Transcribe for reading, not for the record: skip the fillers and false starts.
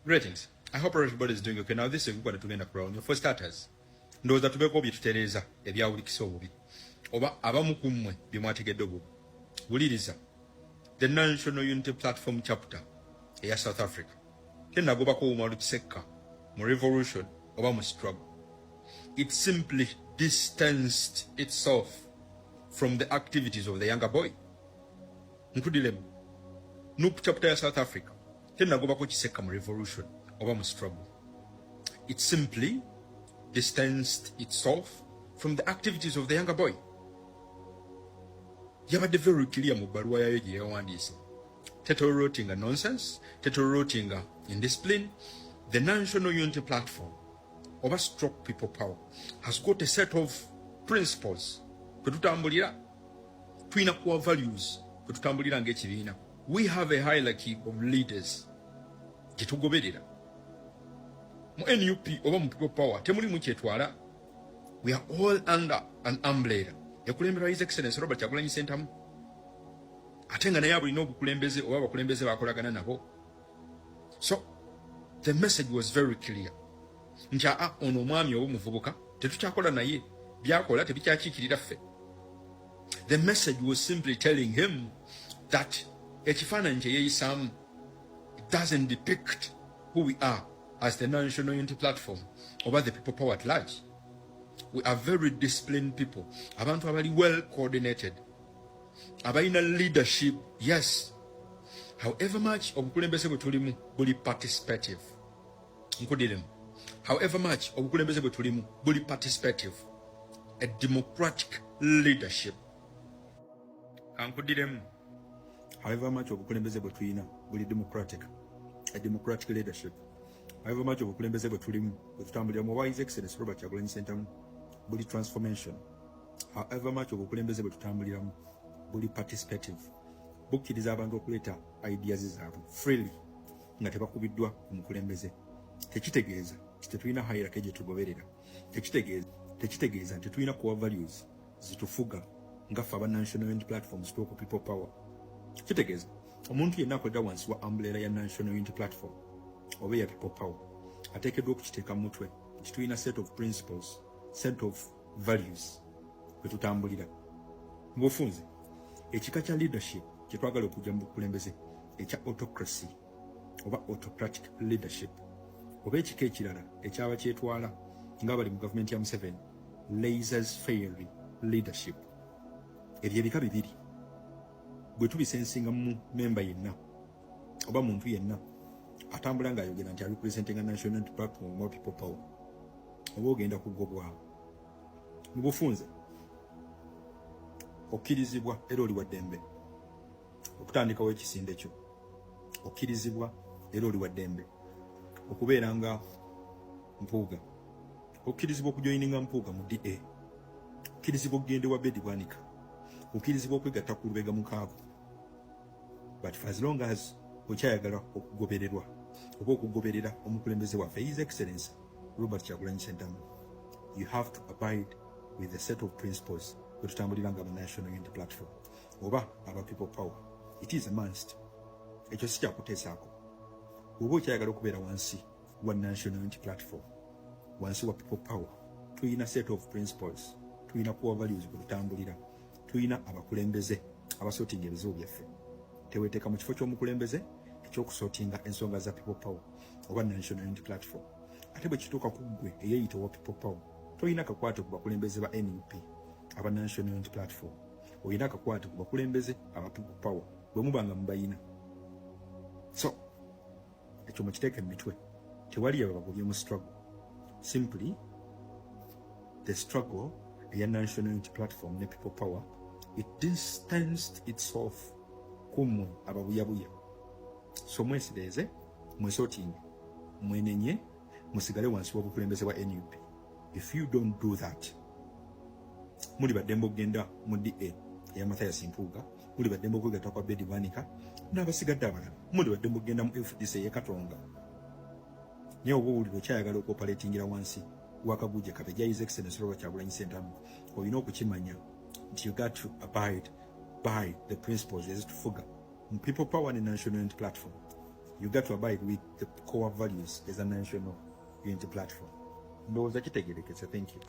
Greetings. I hope everybody is doing okay. Now this is what to genda crown. For starters, ndoza tubeko bitutereza ebyawulikisa obubi. Oba abamu kummwe bimwategedde obubi. Wuliriza. The National Unity Platform chapter eya South Africa. Kenda goba ko umalu Kiseka mu revolution oba mu struggle. It simply distanced itself from the activities of the younger boy. Nkudilemu. Nup chapter ya South Africa. Kenda goba ko Kiseka mu revolution oba mu struggle. It simply distanced itself from the activities of the younger boy. Yabadde very clear mu bbaluwa yayo gye yawandiise. Tetorotinga nonsense, tetorotinga indiscipline. The National Unity Platform oba stroke people power has got a set of principles kwetutambulira. Tulina core values kwetutambulira ng'ekibiina. We have a hierarchy of leaders gye tugoberera. Mu NUP oba mu people power temuli mu kyetwala. We are all under an umbrella ekulembera His Excellency Robert Kyagulanyi SENTAMU. Ate nga naye abulina obukulembeze oba abakulembeze bakolagana nabo. So the message was very clear. Nti ono omwami oba omuvubuka tetukyakola naye, byakola tebikyakiikirira ffe. The message was simply telling him that ekifaananyi kye yeeyisaamu doesn't depict who we are as the National Unity Platform oba the people power at large. We are very disciplined people. Abantu abali well coordinated. Abalina leadership, yes. However much obukulembeze bwe tulimu buli participative. Nkudiremu. However much obukulembeze bwe tulimu buli participative. A democratic leadership. Kankudiremu. However much obukulembeze bwe tulina buli democratic. A democratic leadership. However much obukulembeze bwe tulimu bwe tutambulira mu His Excellency Robert Kyagulanyi SENTAMU buli transformation. However much obukulembeze bwe tutambuliramu buli participative. Bukkiriza abantu okuleeta ideas zaabwe freely nga tebakubiddwa ku mukulembeze. Tekitegeeza tetulina hierarchy gye tugoberera. Tekitegeeza nti tulina core values zitufuga nga ffe aba National Unity Platform stroke people power. Kitegeeza omuntu yenna akolera wansi wa umbrella ya National Unity Platform oba ya people power ateekeddwa okukiteeka mu mutwe nti tulina set of principles, set of values kwe tutambulira. Mu bufunze ekika kya leadership kye twagala okujja mu bukulembeze ekya autocracy oba autocratic leadership oba ekika ekirala ekyaba kyetwala nga bali mu gavumenti ya Museveni laissez-faire leadership. Ebyo ebika bibiri bwe tubisensinga mu memba yenna oba muntu yenna atambula ng'ayogera nti representing a national unity platform oba people power oba ogenda kugobwawo. Mu bufunze okkirizibwa era oli wa ddembe okutandikawo ekisinde kyo. Okkirizibwa era oli wa ddembe okubeera nga mpuuga. Okkirizibwa okujoyininga mpuuga mu DA. Okkirizibwa okugenda ewa bedi bwanika. Okkirizibwa okwegatta ku lubega mukaago. But for as long as okyayagala okugobererwa oba okugoberera omukulembeze waffe His Excellency Robert Kyagulanyi SENTAMU, you have to abide with a set of principles kwe tutambulira nga mu National Unity Platform oba aba people power. It is a must. Ekyo si kyakuteesaako. Oba okyayagala okubeera wansi wa National Unity Platform, wansi wa people power, tulina set of principles, tulina core values kwe tutambulira, tulina abakulembeze abasootinga ebizibu byaffe. Teweteeka mu kifo ky'omukulembeze ekyokusootinga ensonga za people power oba National Unity Platform. Ate bwe kituuka ku ggwe eyeeyita owa people power, tolina akakwate ku bakulembeze ba NUP aba National Unity Platform. Olina akakwate ku bakulembeze aba people power bwe muba nga mubayina. So ekyo mukiteeke mu mitwe. Tewali abagobye mu struggle. Simply the struggle eya National Unity Platform ne people power, it distanced itself kummwe ababuyabuya. So mwesireeze, mwesootinge, mwenenye, musigale wansi w'obukulembeze bwa NUP. If you don't do that, muli baddembe okugenda mu DA eya Mathias Mpuuga, muli baddembe okwegatta kwa Bedi Bwanika n'abasigadde abalala, muli baddembe okugenda mu FDC eya Katonga. Naye oba owulira okyayagala okuoperatingira wansi w'akaguja kabeja His Excellency Robert Kyagulanyi SENTAMU, olina okukimanya nti you got to abide by the principles ezitufuga mu people power ne National Unity Platform. you got to abide with the core values as a national unity platform. Ndowooza kitegeerekese. Thank you.